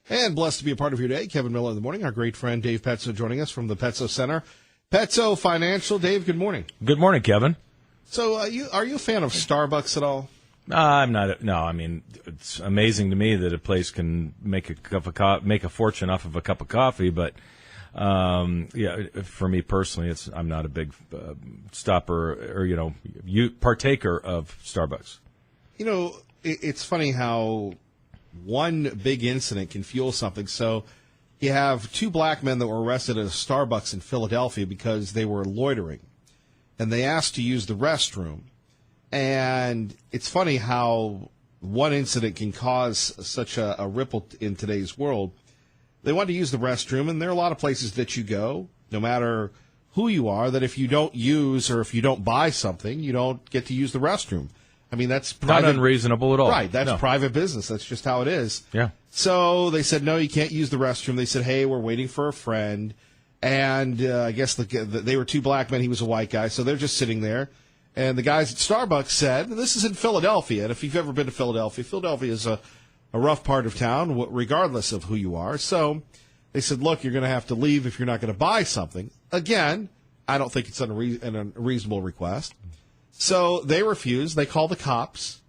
And blessed to be a part of your day. Kevin Miller in the morning. Our great friend Dave Petzo joining us from the Petzo Center. Petzo Financial. Dave, good morning. Good morning, Kevin. So are you a fan of Starbucks at all? I'm not. No, I mean, it's amazing to me that a place can make a fortune off of a cup of coffee. But yeah, for me personally, I'm not a big stopper or partaker of Starbucks. It's funny how one big incident can fuel something. So you have two black men that were arrested at a Starbucks in Philadelphia because they were loitering, and they asked to use the restroom. And it's funny how one incident can cause such a ripple in today's world. They wanted to use the restroom, and there are a lot of places that you go, no matter who you are, that if you don't use or if you don't buy something, you don't get to use the restroom. I mean, that's private, not unreasonable at all. Right, that's private business. That's just how it is. Yeah. So they said, no, you can't use the restroom. They said, hey, we're waiting for a friend. And I guess they were two black men. He was a white guy. So they're just sitting there. And the guys at Starbucks said, and this is in Philadelphia, and if you've ever been to Philadelphia, Philadelphia is a rough part of town, regardless of who you are. So they said, look, you're going to have to leave if you're not going to buy something. Again, I don't think it's an unreasonable request. So they refuse. They call the cops.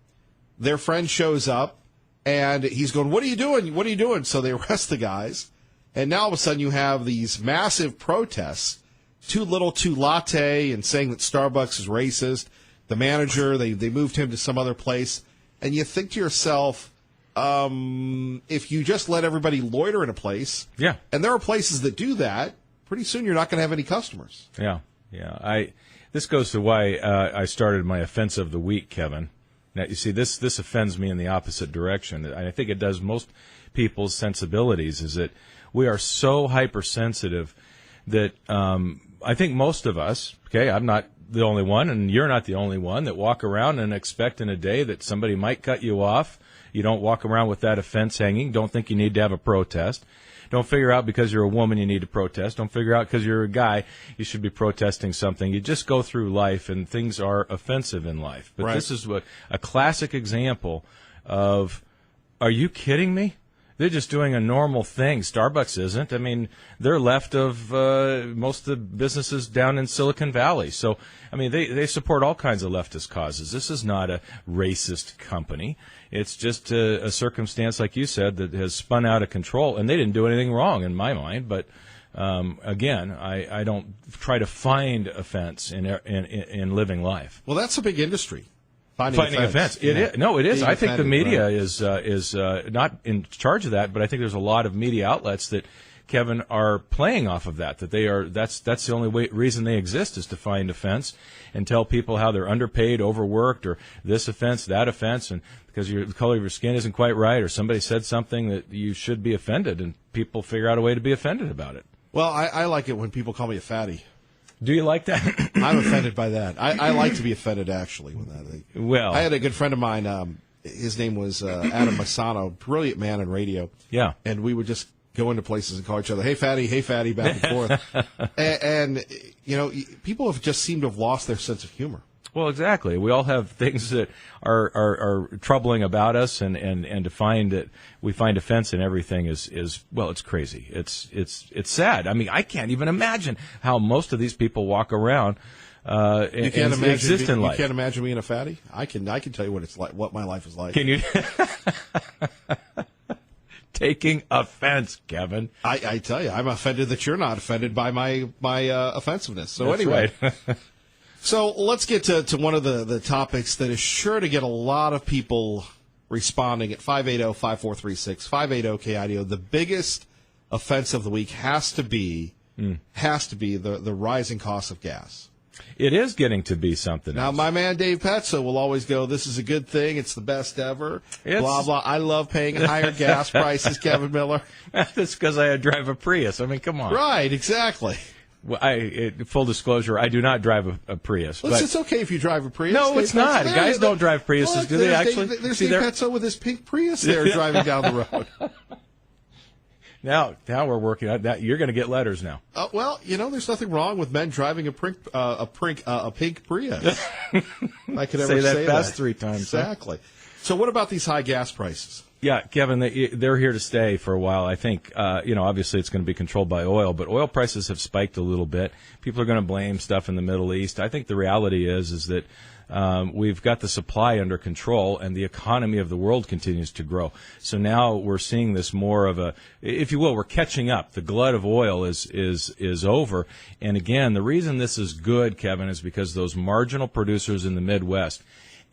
Their friend shows up, and he's going, what are you doing? What are you doing? So they arrest the guys. And now all of a sudden you have these massive protests, too little, too latte, and saying that Starbucks is racist. The manager, they moved him to some other place. And you think to yourself, if you just let everybody loiter in a place, yeah, and there are places that do that, pretty soon you're not going to have any customers. Yeah. This goes to why I started my offense of the week, Kevin. Now, you see, this offends me in the opposite direction. I think it does most people's sensibilities, is that we are so hypersensitive that I think most of us, okay, I'm not the only one, and you're not the only one, that walk around and expect in a day that somebody might cut you off. You don't walk around with that offense hanging. Don't think you need to have a protest. Don't figure out because you're a woman you need to protest. Don't figure out because you're a guy you should be protesting something. You just go through life, and things are offensive in life. But This is a classic example of, are you kidding me? They're just doing a normal thing. Starbucks isn't. I mean, they're left of most of the businesses down in Silicon Valley. So, I mean, they support all kinds of leftist causes. This is not a racist company. It's just a circumstance, like you said, that has spun out of control. And they didn't do anything wrong in my mind. But, again, I don't try to find offense in living life. Well, that's a big industry. Finding offense. It is. No, it is. I think the media is not in charge of that, but I think there's a lot of media outlets that, Kevin, are playing off of that. That they are. That's the only reason they exist, is to find offense and tell people how they're underpaid, overworked, or this offense, that offense, and because the color of your skin isn't quite right, or somebody said something that you should be offended, and people figure out a way to be offended about it. Well, I like it when people call me a fatty. Do you like that? I'm offended by that. I like to be offended, actually. With that. Well, I had a good friend of mine. His name was Adam Masano, brilliant man in radio. Yeah. And we would just go into places and call each other, hey, fatty, back and forth. and, people have just seemed to have lost their sense of humor. Well, exactly. We all have things that are troubling about us, and to find that we find offense in everything is well, it's crazy. It's sad. I mean, I can't even imagine how most of these people walk around and exist in life. You can't imagine being a fatty? I can tell you what it's like, what my life is like. Can you? Taking offense, Kevin. I tell you, I'm offended that you're not offended by my offensive-ness. So That's anyway. Right. So let's get to one of the topics that is sure to get a lot of people responding at 580-5436, 580-KIDO. The biggest offense of the week has to be the rising cost of gas. It is getting to be something now, else. My man Dave Petzo will always go, this is a good thing, it's the best ever, blah, blah. I love paying higher gas prices, Kevin Miller. That's because I drive a Prius. I mean, come on. Right, exactly. Well, full disclosure, I do not drive a Prius. Well, it's okay if you drive a Prius. No, it's not. Guys don't drive Priuses. Look, do they actually? There's Dave Petzo with his pink Prius there driving down the road. Now we're working on that. You're going to get letters now. Well, there's nothing wrong with men driving a pink Prius. I could ever say that fast 3 times. Exactly. Huh? So what about these high gas prices? Yeah, Kevin, they're here to stay for a while. I think, obviously it's going to be controlled by oil, but oil prices have spiked a little bit. People are going to blame stuff in the Middle East. I think the reality is that we've got the supply under control, and the economy of the world continues to grow. So now we're seeing this more of a, if you will, we're catching up. The glut of oil is over. And again, the reason this is good, Kevin, is because those marginal producers in the Midwest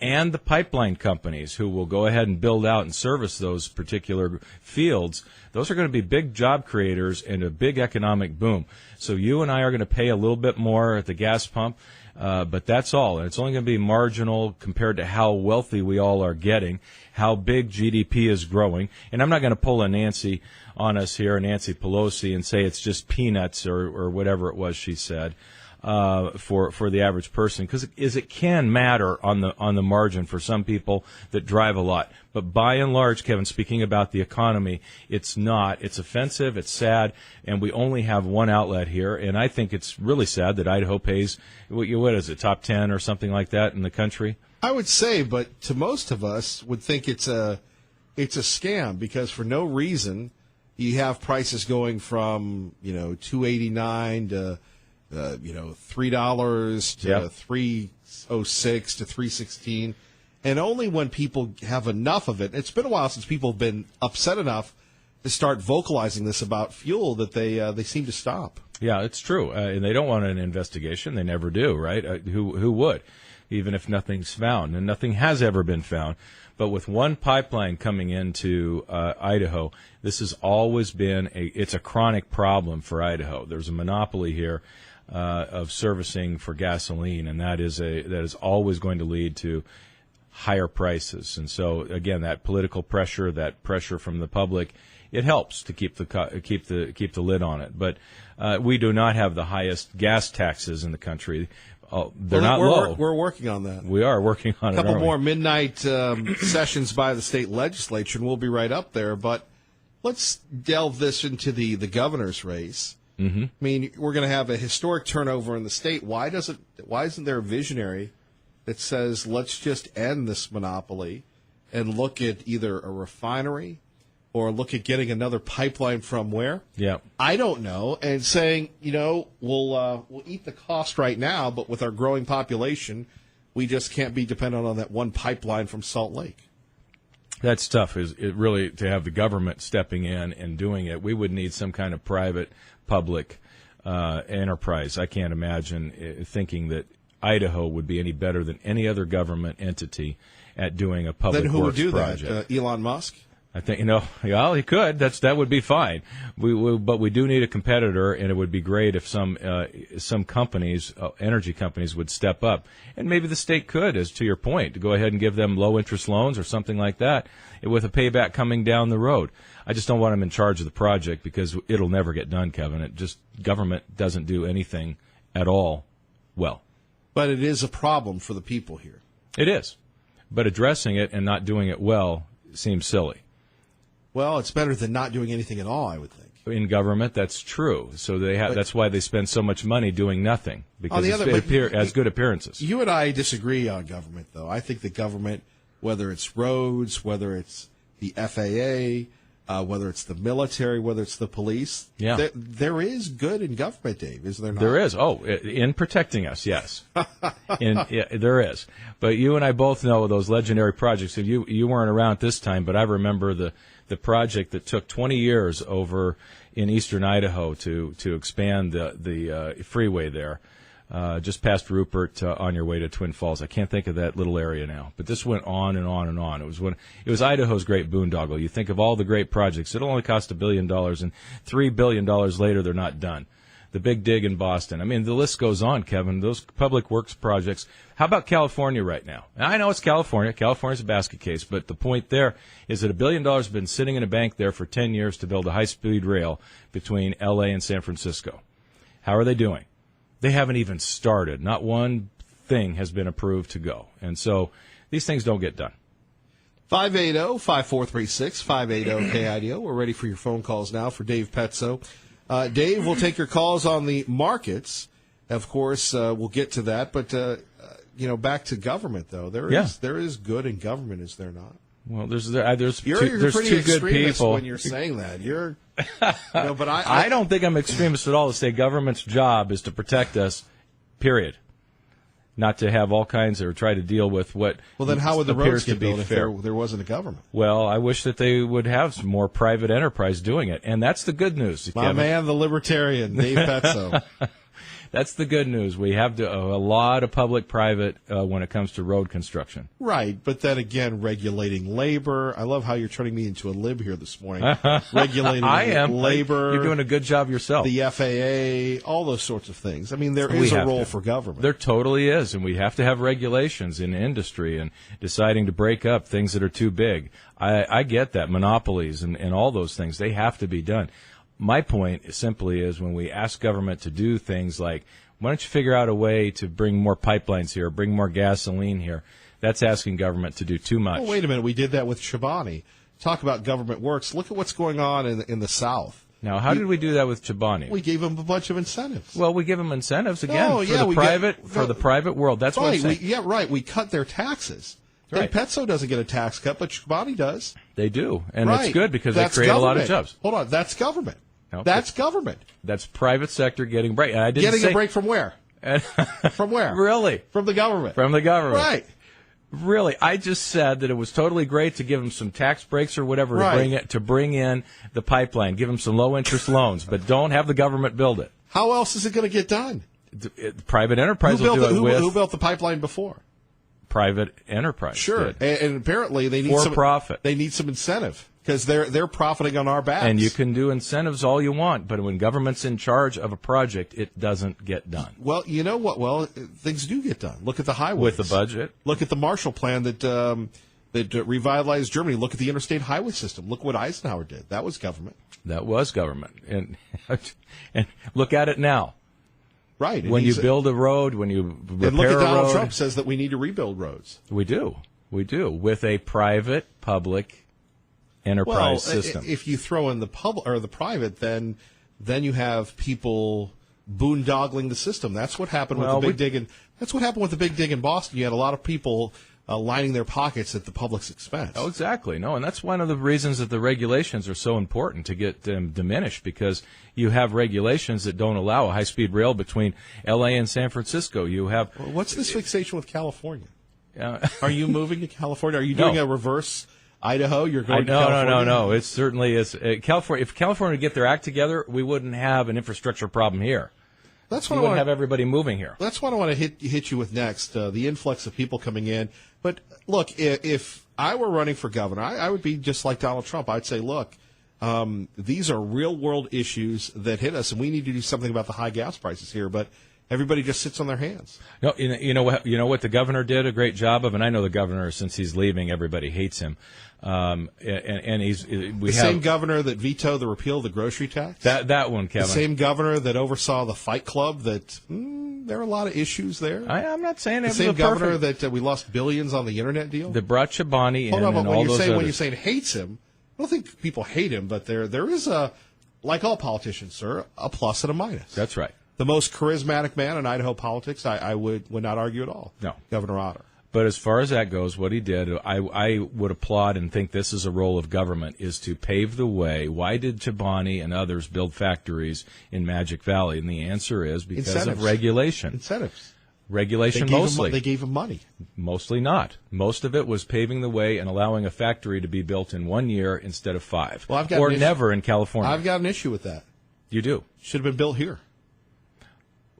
and the pipeline companies who will go ahead and build out and service those particular fields, those are going to be big job creators and a big economic boom. So you and I are going to pay a little bit more at the gas pump, but that's all. And it's only going to be marginal compared to how wealthy we all are getting, how big GDP is growing. And I'm not going to pull a Nancy on us here, Nancy Pelosi, and say it's just peanuts or whatever it was she said. For the average person, because it can matter on the margin for some people that drive a lot. But by and large, Kevin, speaking about the economy, it's not. It's offensive. It's sad, and we only have one outlet here. And I think it's really sad that Idaho pays what is it, top 10 or something like that in the country. I would say, but to most of us would think it's a scam, because for no reason you have prices going from $2.89 to $3 to $3.06 to $3.16, and only when people have enough of it. It's been a while since people have been upset enough to start vocalizing this about fuel that they seem to stop. Yeah, it's true, and they don't want an investigation. They never do, right? Who would, even if nothing's found, and nothing has ever been found. But with one pipeline coming into Idaho, this has always been it's a chronic problem for Idaho. There's a monopoly here of servicing for gasoline, and that is always going to lead to higher prices. And so again, that political pressure, that pressure from the public, it helps to keep the lid on it. But we do not have the highest gas taxes in the country. They're not low. We're working on that. We are working on it. A couple more midnight sessions by the state legislature, and we'll be right up there. But let's delve this into the governor's race. Mm-hmm. I mean, we're going to have a historic turnover in the state. Why isn't there a visionary that says, let's just end this monopoly and look at either a refinery or look at getting another pipeline from where? Yeah, I don't know. And saying, we'll eat the cost right now, but with our growing population, we just can't be dependent on that one pipeline from Salt Lake. That's tough. Is it really to have the government stepping in and doing it? We would need some kind of private-public enterprise. I can't imagine thinking that Idaho would be any better than any other government entity at doing a public then who works would do project. that? Elon Musk? I think, well, he could. That would be fine. But we do need a competitor, and it would be great if some companies, energy companies, would step up. And maybe the state could, as to your point, to go ahead and give them low interest loans or something like that, with a payback coming down the road. I just don't want them in charge of the project, because it'll never get done, Kevin. Government doesn't do anything at all well. But it is a problem for the people here. It is. But addressing it and not doing it well seems silly. Well, it's better than not doing anything at all, I would think. In government, that's true. So that's why they spend so much money doing nothing, because it has good appearances. You and I disagree on government, though. I think the government, whether it's roads, whether it's the FAA, whether it's the military, whether it's the police, there is good in government, Dave, is there not? There is. Oh, in protecting us, yes. There is. But you and I both know those legendary projects. You weren't around at this time, but I remember the project that took 20 years over in eastern Idaho to expand the freeway there, just past Rupert on your way to Twin Falls. I can't think of that little area now, but this went on and on and on. It was Idaho's great boondoggle. You think of all the great projects. It'll only cost $1 billion, and $3 billion later they're not done. The big dig in Boston. I mean, the list goes on, Kevin. Those public works projects. How about California right now? I know it's California. California's a basket case, but the point there is that $1 billion has been sitting in a bank there for 10 years to build a high-speed rail between L.A. and San Francisco. How are they doing? They haven't even started. Not one thing has been approved to go. And so these things don't get done. 580-5436, 580-KIDO. We're ready for your phone calls now for Dave Petzo. Dave, we'll take your calls on the markets. Of course, we'll get to that. But, back to government, though. There is good in government, is there not? Well, there's You're pretty two good extremist people. when you're saying that. You're, but I don't think I'm extremist at all to say government's job is to protect us, period. Not to have all kinds or try to deal with what Well, then how would the appears roads to get be built if fair. there wasn't a government? Well, I wish that they would have some more private enterprise doing it, and that's the good news, My Kevin. man, the libertarian, Dave Petzo. That's the good news. We have a lot of public-private when it comes to road construction. Right, but then again, regulating labor. I love how you're turning me into a lib here this morning. Regulating I am. labor. You're doing a good job yourself. The FAA, all those sorts of things. I mean, there We is a have role to. for government. There totally is, and we have to have regulations in industry and deciding to break up things that are too big. I get that. Monopolies and all those things, they have to be done. My point simply is when we ask government to do things like, why don't you figure out a way to bring more pipelines here, bring more gasoline here, that's asking government to do too much. Well, wait a minute. We did that with Chobani. Talk about government works. Look at what's going on in the South. Now, how did we do that with Chobani? We gave them a bunch of incentives. Well, we give them incentives again Oh, for yeah, the private world. That's what I'm right. saying. Right. We cut their taxes. Right. Dave Petzo doesn't get a tax cut, but Chobani does. They do, and Right. it's good because That's they create a lot of government. jobs. Hold on. That's government. No, That's government. That's private sector getting break. And I didn't Getting say, a break from where? From where? Really? From the government. From the government. Right. Really, I just said that it was totally great to give them some tax breaks or whatever Right. to bring in the pipeline, give them some low interest loans, but don't have the government build it. How else is it going to get done? Private enterprise Who will built, do it with who built the pipeline before? private enterprise. Sure. did. And apparently they need For some profit. They need some incentive because they're profiting on our backs. And you can do incentives all you want, but when government's in charge of a project, it doesn't get done. Well, you know what? Well, things do get done. Look at the highways. With the budget. Look at the Marshall Plan that revitalized Germany. Look at the interstate highway system. Look what Eisenhower did. That was government. That was government. And and look at it now. Right. And When you he's- build a road, when you repair and look at a Donald road, Trump says that we need to rebuild roads. we do, with a private public enterprise system. If you throw in the public or the private, then you have people boondoggling the system. That's what happened with Well, the big dig. That's what happened with the big dig in Boston. You had a lot of people lining their pockets at the public's expense. Oh, exactly. No, and that's one of the reasons that the regulations are so important to get them diminished, because you have regulations that don't allow a high-speed rail between L.A. and San Francisco. You have What's this fixation with California? uh, Are you moving to California? Are you doing No. a reverse Idaho? You're going to no, California? no. It certainly is. California. If California would get their act together, we wouldn't have an infrastructure problem here. That's We what I wouldn't want. have everybody moving here. That's what I want to hit you with next. The influx of people coming in. But look, if I were running for governor, I would be just like Donald Trump. I'd say, look, these are real world issues that hit us, and we need to do something about the high gas prices here. But everybody just sits on their hands. No, you know what the governor did a great job of, and I know the governor, since he's leaving, everybody hates him. And The same governor that vetoed the repeal of the grocery tax. that one, The Kevin. same governor that oversaw the Fight Club. That there are a lot of issues there. I'm not saying The it was same a governor perfect, that we lost billions on the internet deal. that brought Chobani in Hold on, and but all when those you're others. saying hates him, I don't think people hate him, but there is a, like all politicians, sir, a plus and a minus. That's right. The most charismatic man in Idaho politics, I would not argue at all. No. Governor Otter. But as far as that goes, what he did, I would applaud and think this is a role of government, is to pave the way. Why did Chobani and others build factories in Magic Valley? And the answer is because Incentives. of regulation. Incentives. Regulation They mostly. gave him money. Mostly not. Most of it was paving the way and allowing a factory to be built in 1 year instead of 5. Well, I've got or an issue. never in California. I've got an issue with that. You do. Should have been built here.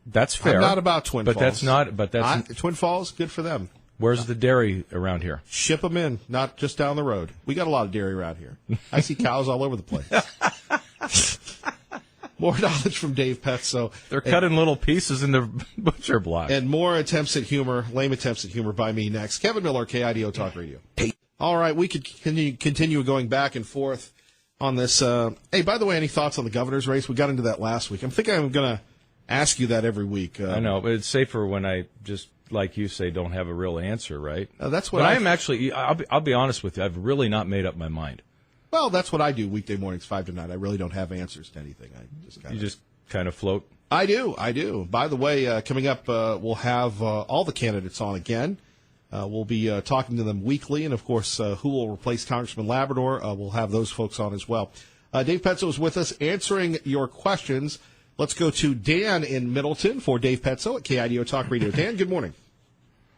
That's fair. I'm not about Twin but Falls. that's not. But that's Twin Falls, good for them. where's the dairy around here? Ship them in, not just down the road. We got a lot of dairy around here. I see cows all over the place. More knowledge from Dave Petzo. They're cutting little pieces in the butcher block. And more attempts at humor, lame attempts at humor by me next. Kevin Miller, KIDO Talk Radio. All right, we could continue going back and forth on this. Hey, by the way, any thoughts on the governor's race? We got into that last week. I'm thinking I'm going to ask you that every week. I know, but it's safer when I just, like you say, don't have a real answer, right? That's what But I I'm actually, I'll be honest with you, I've really not made up my mind. Well, that's what I do weekday mornings, 5 to 9. I really don't have answers to anything. You just kind of float. I do. By the way, coming up, we'll have all the candidates on again. We'll be talking to them weekly, and, of course, who will replace Congressman Labrador. We'll have those folks on as well. Dave Petzo is with us answering your questions. Let's go to Dan in Middleton for Dave Petzo at KIDO Talk Radio. Dan, good morning.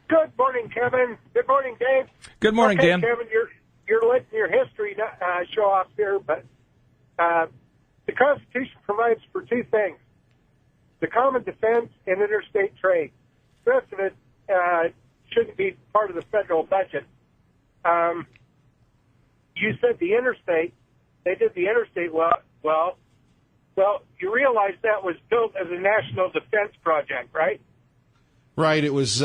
Good morning, Kevin. Good morning, Dave. Good morning, okay, Dan. Kevin, you're letting your history show off here, but the Constitution provides for two things: the common defense and interstate trade. The rest of it shouldn't be part of the federal budget. You said the interstate. They did the interstate well. You realize that was built as a national defense project, right? Right. It was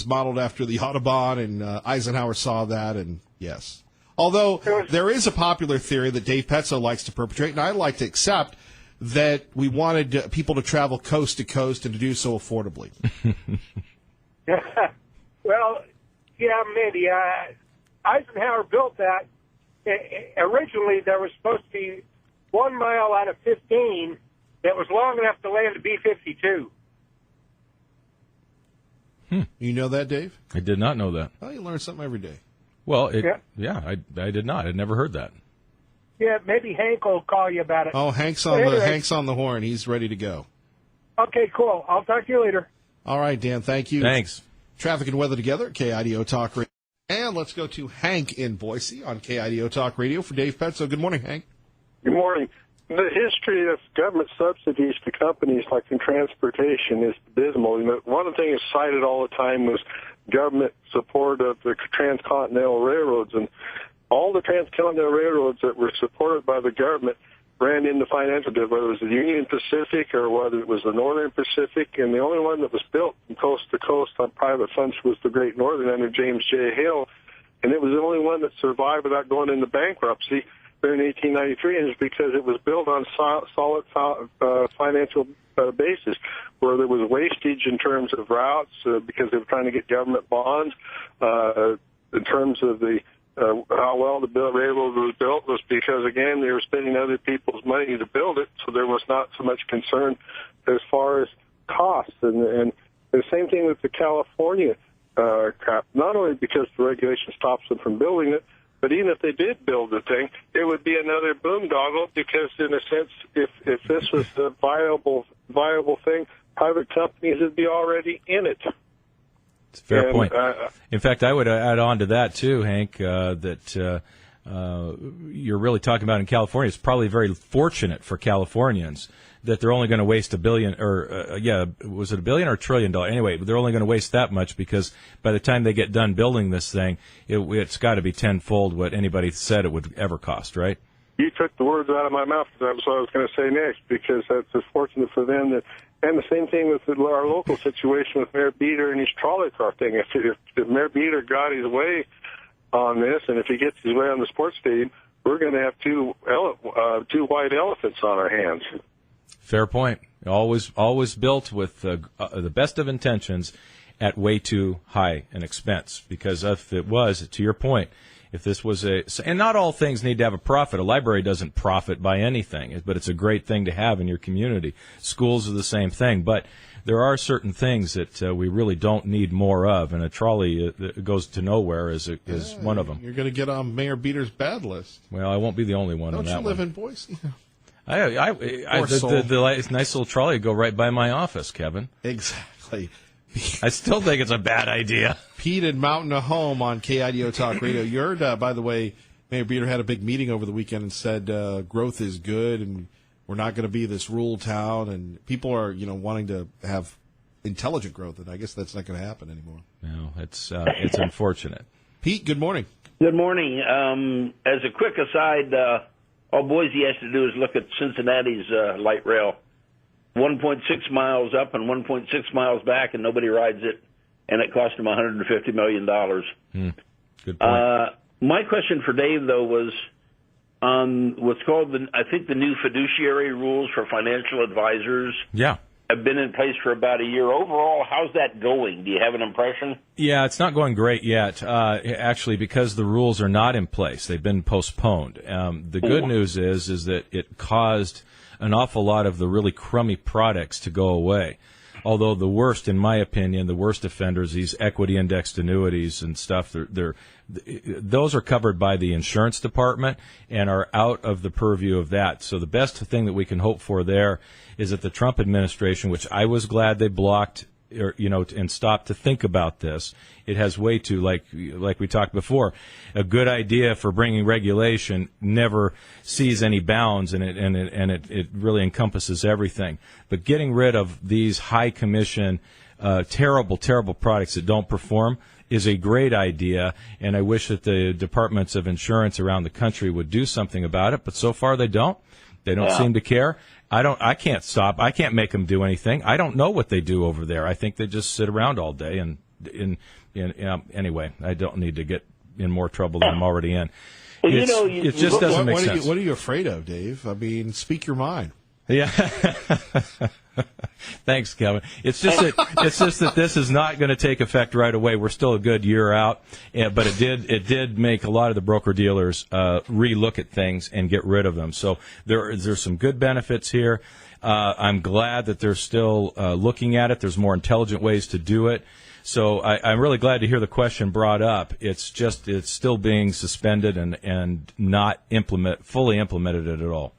modeled after the Audubon, and Eisenhower saw that, and yes. Although there is a popular theory that Dave Petzo likes to perpetrate, and I like to accept, that we wanted people to travel coast to coast and to do so affordably. Well, yeah, maybe. Eisenhower built that. Originally, there was supposed to be 1 mile out of 15 that was long enough to land a B-52. You know that, Dave? I did not know that. Well, you learn something every day. Well, I did not. I'd never heard that. Yeah, maybe Hank will call you about it. Oh, Hank's on the horn. He's ready to go. Okay, cool. I'll talk to you later. All right, Dan, thank you. Thanks. Traffic and weather together, KIDO Talk Radio. And let's go to Hank in Boise on KIDO Talk Radio for Dave Petzo. Good morning, Hank. Good morning. The history of government subsidies to companies like in transportation is abysmal. One of the things cited all the time was government support of the transcontinental railroads, and all the transcontinental railroads that were supported by the government ran into financial debt, whether it was the Union Pacific or whether it was the Northern Pacific, and the only one that was built from coast to coast on private funds was the Great Northern under James J. Hill, and it was the only one that survived without going into bankruptcy in 1893, and it's because it was built on solid financial basis, where there was wastage in terms of routes because they were trying to get government bonds. In terms of the how well the railroad was built was because, again, they were spending other people's money to build it, so there was not so much concern as far as costs. And the same thing with the California crap, not only because the regulation stops them from building it, but even if they did build the thing, it would be another boondoggle because, in a sense, if this was a viable thing, private companies would be already in it. It's a fair point. In fact, I would add on to that, too, Hank, that you're really talking about in California. It's probably very fortunate for Californians that they're only going to waste $1 billion, or was it $1 billion or $1 trillion? Anyway, they're only going to waste that much because by the time they get done building this thing, it's got to be tenfold what anybody said it would ever cost, right? You took the words out of my mouth. That's what I was going to say next, because that's fortunate for them. And the same thing with our local situation with Mayor Beater and his trolley car thing. If Mayor Beater got his way on this, and if he gets his way on the sports stadium, we're going to have two white elephants on our hands. Fair point. Always built with the best of intentions at way too high an expense. Because if it was, to your point, if this was and not all things need to have a profit. A library doesn't profit by anything, but it's a great thing to have in your community. Schools are the same thing, but there are certain things that we really don't need more of, and a trolley that goes to nowhere is one of them. You're going to get on Mayor Beater's bad list. Well, I won't be the only one on that one. Don't you live in Boise? The nice little trolley would go right by my office, Kevin. Exactly. I still think it's a bad idea. Pete in Mountain Home on KIDO Talk Radio. You heard, by the way, Mayor Beater had a big meeting over the weekend and said growth is good and we're not going to be this rural town. And people are, wanting to have intelligent growth, and I guess that's not going to happen anymore. No, it's unfortunate. Pete, good morning. Good morning. As a quick aside, all Boise has to do is look at Cincinnati's light rail. 1.6 miles up and 1.6 miles back, and nobody rides it, and it cost them $150 million. Good point. My question for Dave, though, was on what's called, the new fiduciary rules for financial advisors. Yeah. Have been in place for about a year. Overall, how's that going? Do you have an impression? Yeah, it's not going great yet, actually, because the rules are not in place. They've been postponed. The good news is that it caused an awful lot of the really crummy products to go away. Although the worst, in my opinion, the worst offenders, these equity indexed annuities and stuff, those are covered by the insurance department and are out of the purview of that. So the best thing that we can hope for there is that the Trump administration, which I was glad they blocked, and stopped to think about this. It has way too, like we talked before, a good idea for bringing regulation never sees any bounds, and it really encompasses everything. But getting rid of these high commission, terrible products that don't perform is a great idea, and I wish that the departments of insurance around the country would do something about it. But so far they don't. They don't seem to care. I can't stop. I can't make them do anything. I don't know what they do over there. I think they just sit around all day. Anyway, I don't need to get in more trouble than I'm already in. It just doesn't make sense. What are you afraid of, Dave? I mean, speak your mind. Yeah. Thanks, Kevin. It's just that this is not going to take effect right away. We're still a good year out, but it did make a lot of the broker dealers relook at things and get rid of them. So there's some good benefits here. I'm glad that they're still looking at it. There's more intelligent ways to do it. So I'm really glad to hear the question brought up. It's still being suspended and not fully implemented at all.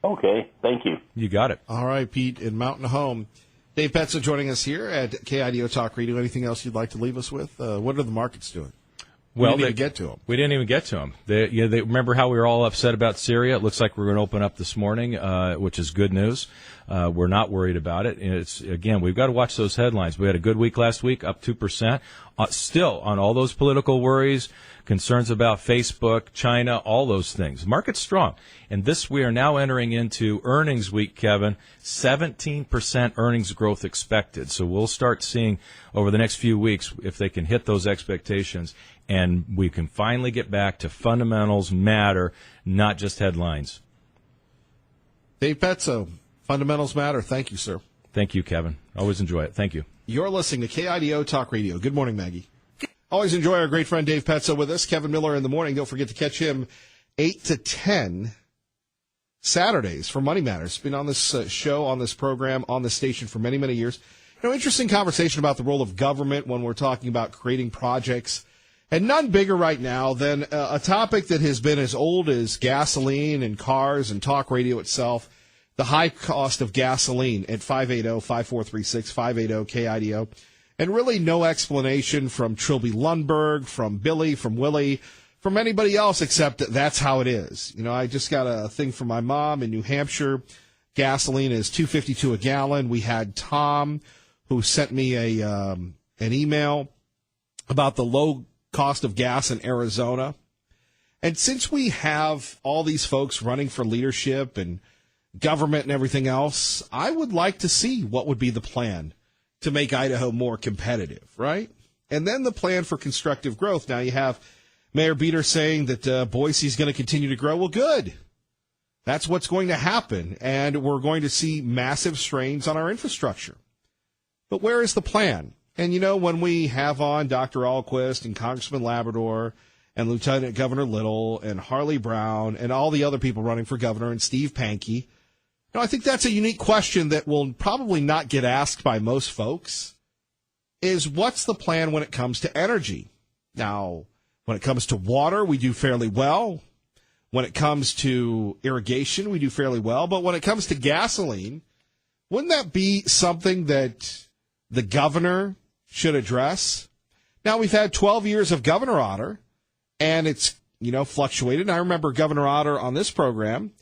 Okay, thank you. You got it. All right, Pete in Mountain Home. Dave Petzo joining us here at KIDO Talk Radio. Anything else you'd like to leave us with? What are the markets doing? We didn't even get to them. We didn't even get to them. They remember how we were all upset about Syria? It looks like we're going to open up this morning, which is good news. We're not worried about it. We've got to watch those headlines. We had a good week last week, up 2%. Still, on all those political worries, concerns about Facebook, China, all those things. Market's strong. And we are now entering into earnings week, Kevin. 17% earnings growth expected. So we'll start seeing over the next few weeks if they can hit those expectations. And we can finally get back to fundamentals matter, not just headlines. Dave Petzo, fundamentals matter. Thank you, sir. Thank you, Kevin. Always enjoy it. Thank you. You're listening to KIDO Talk Radio. Good morning, Maggie. Always enjoy our great friend Dave Petzo with us. Kevin Miller in the morning. Don't forget to catch him 8 to 10 Saturdays for Money Matters. Been on this show, on this program, on this station for many, many years. Interesting conversation about the role of government when we're talking about creating projects. And none bigger right now than a topic that has been as old as gasoline and cars and talk radio itself, the high cost of gasoline at 580-5436, 580-KIDO. And really no explanation from Trilby Lundberg, from Billy, from Willie, from anybody else except that that's how it is. I just got a thing from my mom in New Hampshire. Gasoline is $2.52 a gallon. We had Tom who sent me an email about the low cost of gas in Arizona. And since we have all these folks running for leadership and government and everything else, I would like to see what would be the plan to make Idaho more competitive, right? And then the plan for constructive growth. Now you have Mayor Beater saying that Boise's going to continue to grow. Well, good. That's what's going to happen, and we're going to see massive strains on our infrastructure. But where is the plan? And, when we have on Dr. Alquist and Congressman Labrador and Lieutenant Governor Little and Harley Brown and all the other people running for governor and Steve Pankey, I think that's a unique question that will probably not get asked by most folks, is what's the plan when it comes to energy? Now, when it comes to water, we do fairly well. When it comes to irrigation, we do fairly well. But when it comes to gasoline, wouldn't that be something that the governor should address? Now, we've had 12 years of Governor Otter, and it's, fluctuated. And I remember Governor Otter on this program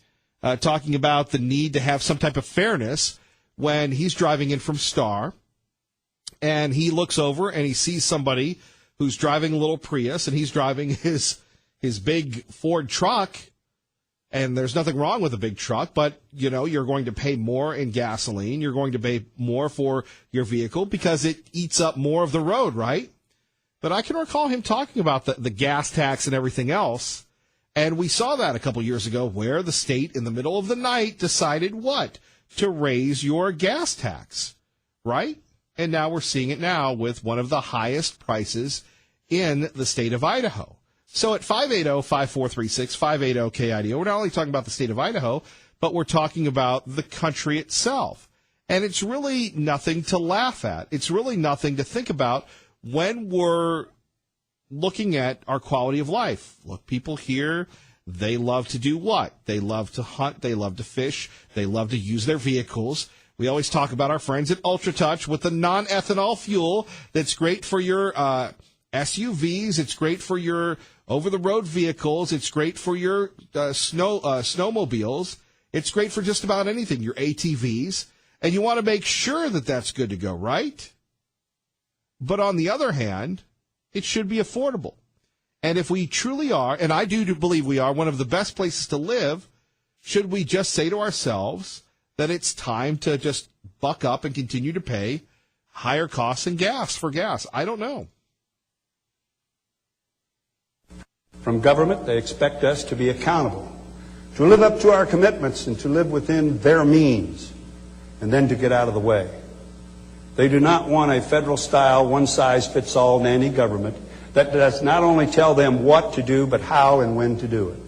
talking about the need to have some type of fairness when he's driving in from Star, and he looks over and he sees somebody who's driving a little Prius, and he's driving his big Ford truck, and there's nothing wrong with a big truck, but, you're going to pay more in gasoline. You're going to pay more for your vehicle because it eats up more of the road, right? But I can recall him talking about the gas tax and everything else. And we saw that a couple years ago where the state in the middle of the night decided what? To raise your gas tax, right? And now we're seeing it now with one of the highest prices in the state of Idaho. So at 580-5436, 580-KIDO, we're not only talking about the state of Idaho, but we're talking about the country itself. And it's really nothing to laugh at. It's really nothing to think about when we're looking at our quality of life. Look, people here, they love to do what? They love to hunt. They love to fish. They love to use their vehicles. We always talk about our friends at UltraTouch with the non-ethanol fuel that's great for your SUVs. It's great for your over-the-road vehicles. It's great for your snowmobiles. It's great for just about anything, your ATVs. And you want to make sure that that's good to go, right? But on the other hand, it should be affordable. And if we truly are, and I do believe we are, one of the best places to live, should we just say to ourselves that it's time to just buck up and continue to pay higher costs in gas for gas? I don't know. From government, they expect us to be accountable, to live up to our commitments and to live within their means, and then to get out of the way. They do not want a federal-style, one-size-fits-all nanny government that does not only tell them what to do, but how and when to do it.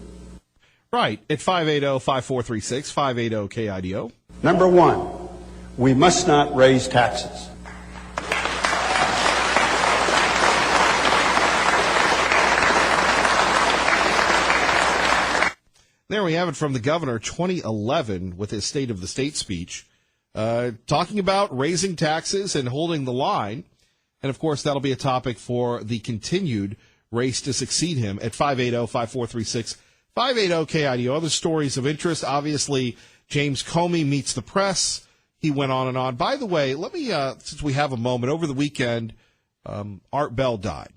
Right, at 580-5436, 580-KIDO. Number one, we must not raise taxes. There we have it from the governor, 2011, with his State of the State speech, talking about raising taxes and holding the line. And, of course, that'll be a topic for the continued race to succeed him at 580-5436, 580-KIDO. Other stories of interest, obviously, James Comey meets the press. He went on and on. By the way, let me, since we have a moment, over the weekend, Art Bell died.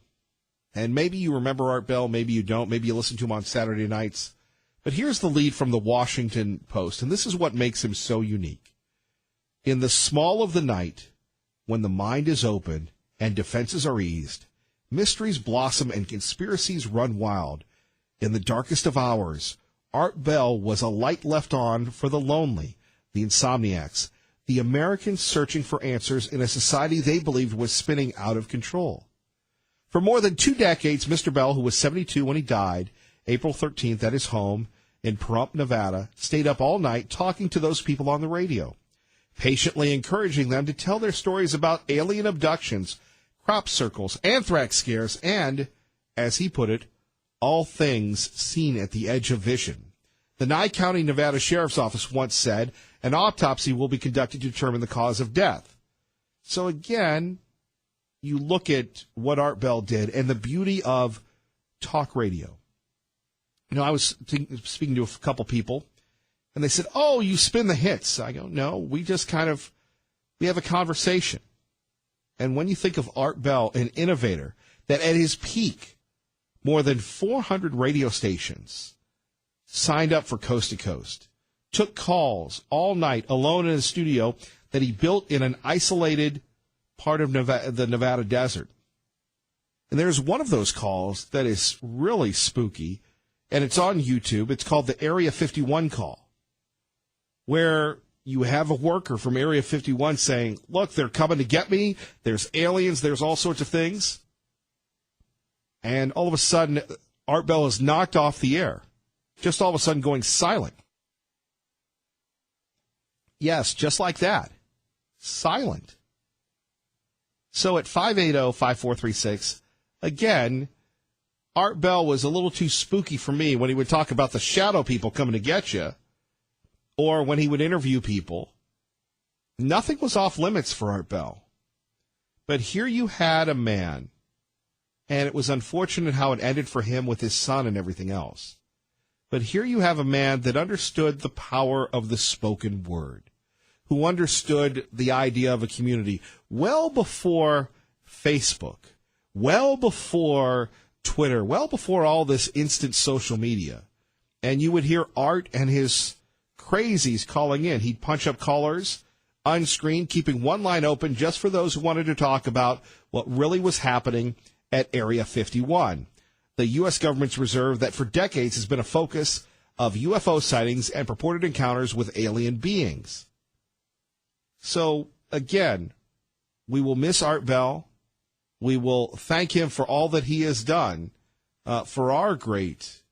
And maybe you remember Art Bell, maybe you don't. Maybe you listen to him on Saturday nights. But here's the lead from the Washington Post, and this is what makes him so unique. In the small of the night, when the mind is open and defenses are eased, mysteries blossom and conspiracies run wild. In the darkest of hours, Art Bell was a light left on for the lonely, the insomniacs, the Americans searching for answers in a society they believed was spinning out of control. For more than 2 decades, Mr. Bell, who was 72 when he died, April 13th at his home in Pahrump, Nevada, stayed up all night talking to those people on the radio, patiently encouraging them to tell their stories about alien abductions, crop circles, anthrax scares, and, as he put it, all things seen at the edge of vision. The Nye County, Nevada Sheriff's Office once said an autopsy will be conducted to determine the cause of death. So again, you look at what Art Bell did and the beauty of talk radio. You know, I was speaking to a couple people, and they said, "Oh, you spin the hits." I go, "No, we just we have a conversation." And when you think of Art Bell, an innovator, that at his peak, more than 400 radio stations signed up for Coast to Coast, took calls all night alone in a studio that he built in an isolated part of the Nevada desert. And there's one of those calls that is really spooky, and it's on YouTube. It's called the Area 51 call, where you have a worker from Area 51 saying, "Look, they're coming to get me. There's aliens. There's all sorts of things." And all of a sudden, Art Bell is knocked off the air, just all of a sudden going silent. Yes, just like that. Silent. So at 580-5436, again, Art Bell was a little too spooky for me when he would talk about the shadow people coming to get you, or when he would interview people. Nothing was off limits for Art Bell. But here you had a man, and it was unfortunate how it ended for him with his son and everything else. But here you have a man that understood the power of the spoken word, who understood the idea of a community well before Facebook, well before Twitter, well before all this instant social media. And you would hear Art and his crazies calling in. He'd punch up callers, unscreened, keeping one line open just for those who wanted to talk about what really was happening at Area 51, the U.S. government's reserve that for decades has been a focus of UFO sightings and purported encounters with alien beings. So, again, we will miss Art Bell. We will thank him for all that he has done for our great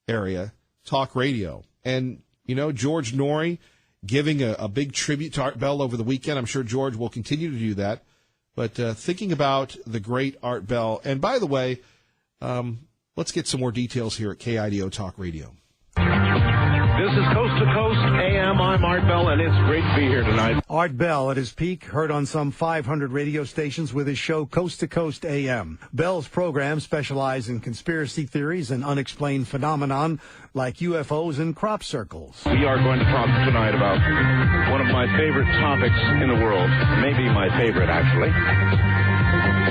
area, talk radio. And, you know, George Norrie, giving a big tribute to Art Bell over the weekend. I'm sure George will continue to do that. But thinking about the great Art Bell, and by the way, let's get some more details here at KIDO Talk Radio. This is Coast to Coast AM. I'm Art Bell, and it's great to be here tonight. Art Bell at his peak, heard on some 500 radio stations with his show Coast to Coast AM. Bell's programs specialize in conspiracy theories and unexplained phenomenon like UFOs and crop circles. We are going to talk tonight about one of my favorite topics in the world, maybe my favorite, actually.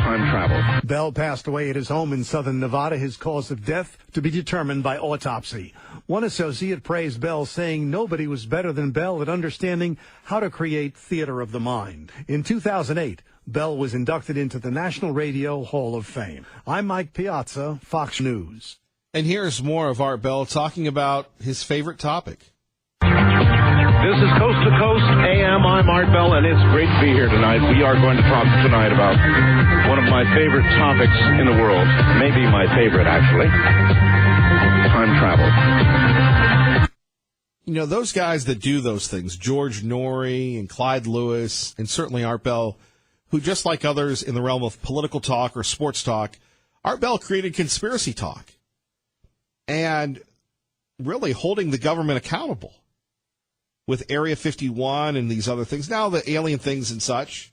Time travel. Bell passed away at his home in southern Nevada, his cause of death to be determined by autopsy. One associate praised Bell, saying nobody was better than Bell at understanding how to create theater of the mind. In 2008, Bell was inducted into the National Radio Hall of Fame. I'm Mike Piazza, Fox News. And here's more of Art Bell talking about his favorite topic. This is Coast to Coast AM. I'm Art Bell, and it's great to be here tonight. We are going to talk tonight about one of my favorite topics in the world, maybe my favorite, actually. Time travel. You know, those guys that do those things, George Norrie and Clyde Lewis, and certainly Art Bell, who just like others in the realm of political talk or sports talk, Art Bell created conspiracy talk and really holding the government accountable with Area 51 and these other things. Now the alien things and such.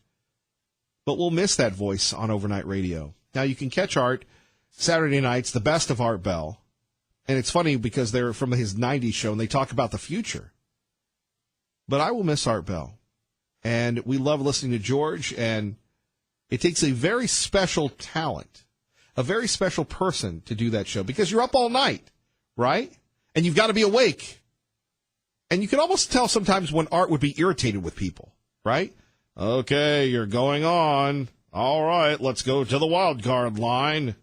But we'll miss that voice on overnight radio. Now you can catch Art Saturday nights, the best of Art Bell. And it's funny because they're from his 90s show and they talk about the future. But I will miss Art Bell. And we love listening to George. And it takes a very special talent, a very special person to do that show because you're up all night, right? And you've got to be awake. And you can almost tell sometimes when Art would be irritated with people, right? Okay, you're going on. All right, let's go to the wild card line.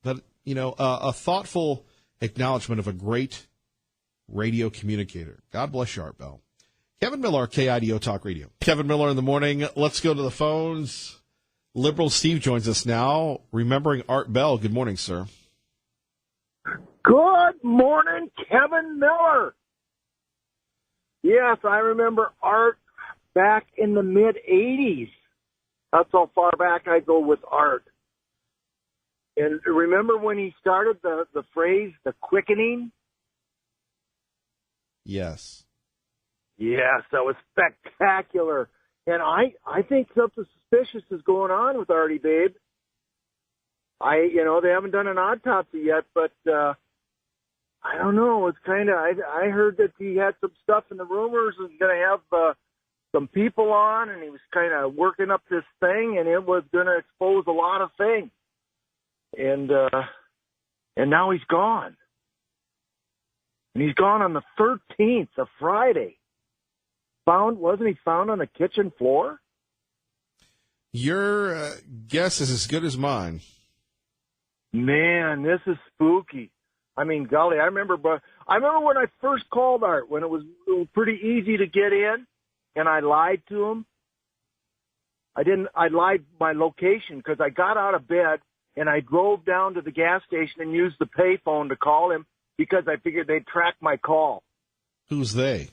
But, you know, a thoughtful acknowledgement of a great radio communicator. God bless you, Art Bell. Kevin Miller, KIDO Talk Radio. Kevin Miller in the morning. Let's go to the phones. Liberal Steve joins us now, remembering Art Bell. Good morning, sir. Good morning, Kevin Miller. Yes, I remember Art back in the mid-'80s. That's how far back I go with Art. And remember when he started the phrase, the quickening? Yes. Yes, that was spectacular. And I think something suspicious is going on with Artie, babe. They haven't done an autopsy yet, but I don't know. It's kind of, I heard that he had some stuff in the rumors and was going to have some people on, and he was kind of working up this thing, and it was going to expose a lot of things. And now he's gone. And he's gone on the 13th, a Friday. Wasn't he found on the kitchen floor? Your guess is as good as mine. Man, this is spooky. I mean, golly, I remember when I first called Art, when it was pretty easy to get in, and I lied to him. I lied my location because I got out of bed and I drove down to the gas station and used the payphone to call him because I figured they'd track my call. Who's they?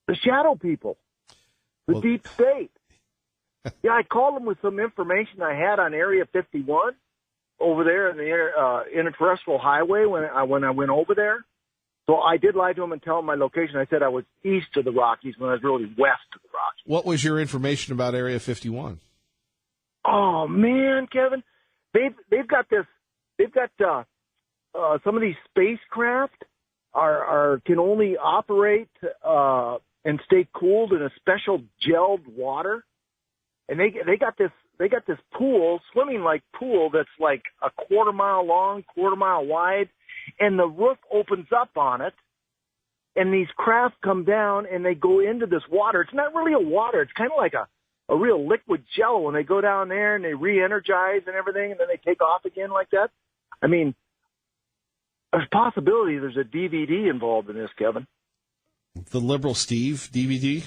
The shadow people. The deep state. Yeah, I called them with some information I had on Area 51 over there in the interterrestrial highway when I went over there. So I did lie to them and tell them my location. I said I was east of the Rockies when I was really west of the Rockies. What was your information about Area 51? Oh man, Kevin, they've got this. They've got some of these spacecraft can only operate and stay cooled in a special gelled water. And they got this pool, swimming like pool that's like a quarter-mile long, quarter-mile wide, and the roof opens up on it, and these craft come down and they go into this water. It's not really a water. It's kind of like a real liquid jello when they go down there and they re-energize and everything, and then they take off again like that. I mean, there's a possibility there's a DVD involved in this, Kevin. The Liberal Steve DVD?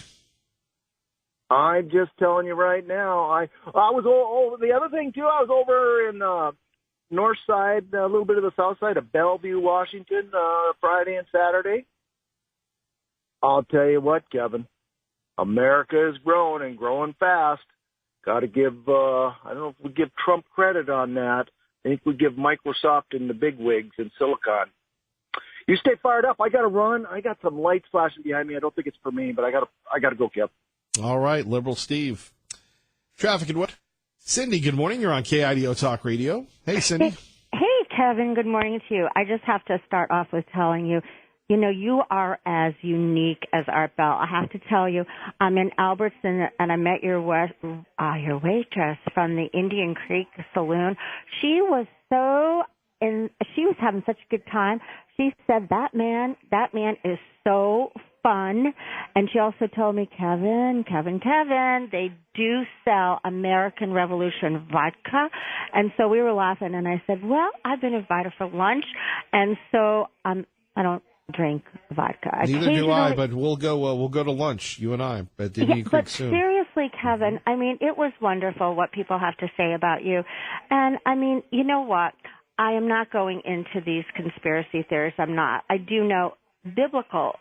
I'm just telling you right now. I was the other thing too. I was over in north side, a little bit of the south side of Bellevue, Washington, Friday and Saturday. I'll tell you what, Kevin, America is growing and growing fast. Got to give, I don't know if we give Trump credit on that. I think we give Microsoft and the bigwigs in Silicon. You stay fired up. I got to run. I got some lights flashing behind me. I don't think it's for me, but I got to go, Kev. All right, Liberal Steve. Traffic and what? Cindy, good morning. You're on KIDO Talk Radio. Hey, Cindy. Hey, Kevin. Good morning to you. I just have to start off with telling you, you are as unique as Art Bell. I have to tell you, I'm in Albertson, and I met your waitress from the Indian Creek Saloon. She was having such a good time. She said, that man is so fun. And she also told me, Kevin, they do sell American Revolution vodka. And so we were laughing, and I said, well, I've been invited for lunch, and so I don't drink vodka. Neither do I, but we'll go to lunch, you and I, at Indian Creek soon. Seriously, Kevin, I mean, it was wonderful what people have to say about you. And, I mean, you know what? I am not going into these conspiracy theories. I'm not. I do know biblical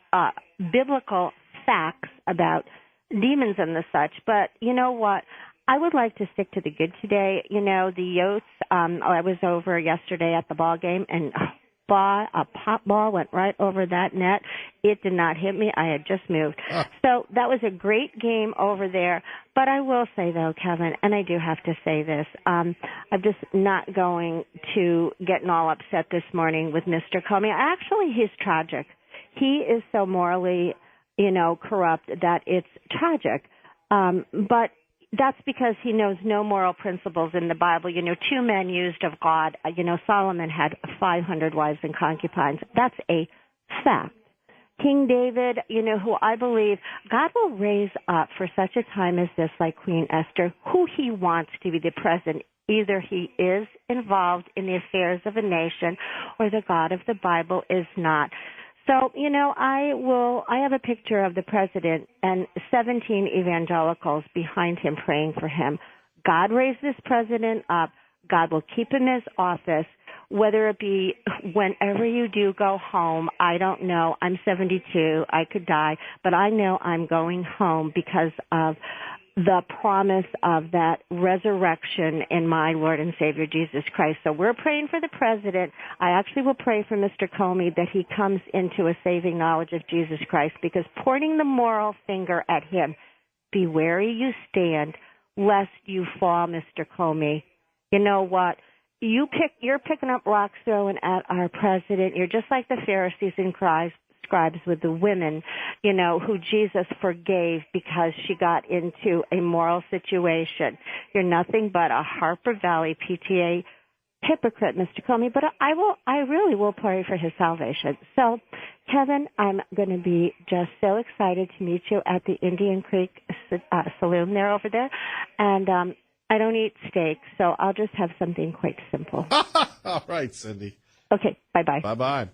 facts about demons and the such. But you know what? I would like to stick to the good today. The Yotes, I was over yesterday at the ball game, and a pop ball went right over that net. It did not hit me. I had just moved. So that was a great game over there. But I will say, though, Kevin, and I do have to say this, I'm just not going to get all upset this morning with Mr. Comey. Actually, he's tragic. He is so morally, corrupt that it's tragic. But that's because he knows no moral principles in the Bible. 2 men used of God. Solomon had 500 wives and concubines. That's a fact. King David, who I believe God will raise up for such a time as this, like Queen Esther, who he wants to be the president. Either he is involved in the affairs of a nation or the God of the Bible is not. So, I have a picture of the president and 17 evangelicals behind him praying for him. God raised this president up. God will keep him in his office, whether it be whenever you do go home. I don't know. I'm 72. I could die, but I know I'm going home because of the promise of that resurrection in my Lord and Savior Jesus Christ. So we're praying for the president. I actually will pray for Mr. Comey that he comes into a saving knowledge of Jesus Christ, because pointing the moral finger at him, be wary you stand, lest you fall, Mr. Comey. You know what? You're picking up rocks throwing at our president. You're just like the Pharisees and scribes with the women, who Jesus forgave because she got into a moral situation. You're nothing but a Harper Valley PTA hypocrite, Mr. Comey, but I really will pray for his salvation. So, Kevin, I'm going to be just so excited to meet you at the Indian Creek Saloon there over there. And I don't eat steak, so I'll just have something quite simple. All right, Cindy. Okay, bye-bye. Bye-bye.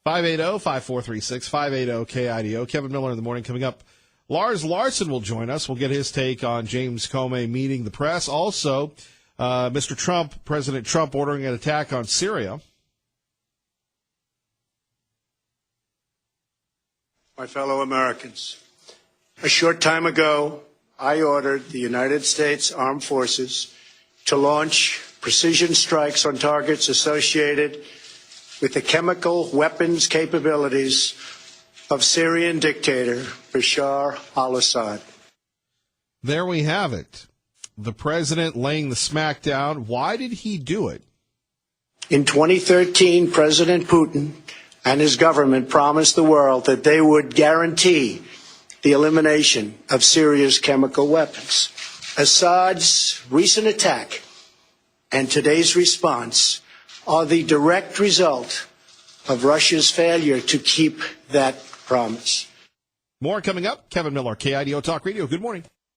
580-5436, 580-KIDO. Kevin Miller in the morning coming up. Lars Larson will join us. We'll get his take on James Comey meeting the press. Also, Mr. Trump, President Trump, ordering an attack on Syria. My fellow Americans, a short time ago, I ordered the United States Armed Forces to launch precision strikes on targets associated with the chemical weapons capabilities of Syrian dictator Bashar al-Assad. There we have it. The president laying the smackdown. Why did he do it? In 2013, President Putin and his government promised the world that they would guarantee the elimination of Syria's chemical weapons. Assad's recent attack and today's response are the direct result of Russia's failure to keep that promise. More coming up. Kevin Miller, KIDO Talk Radio. Good morning.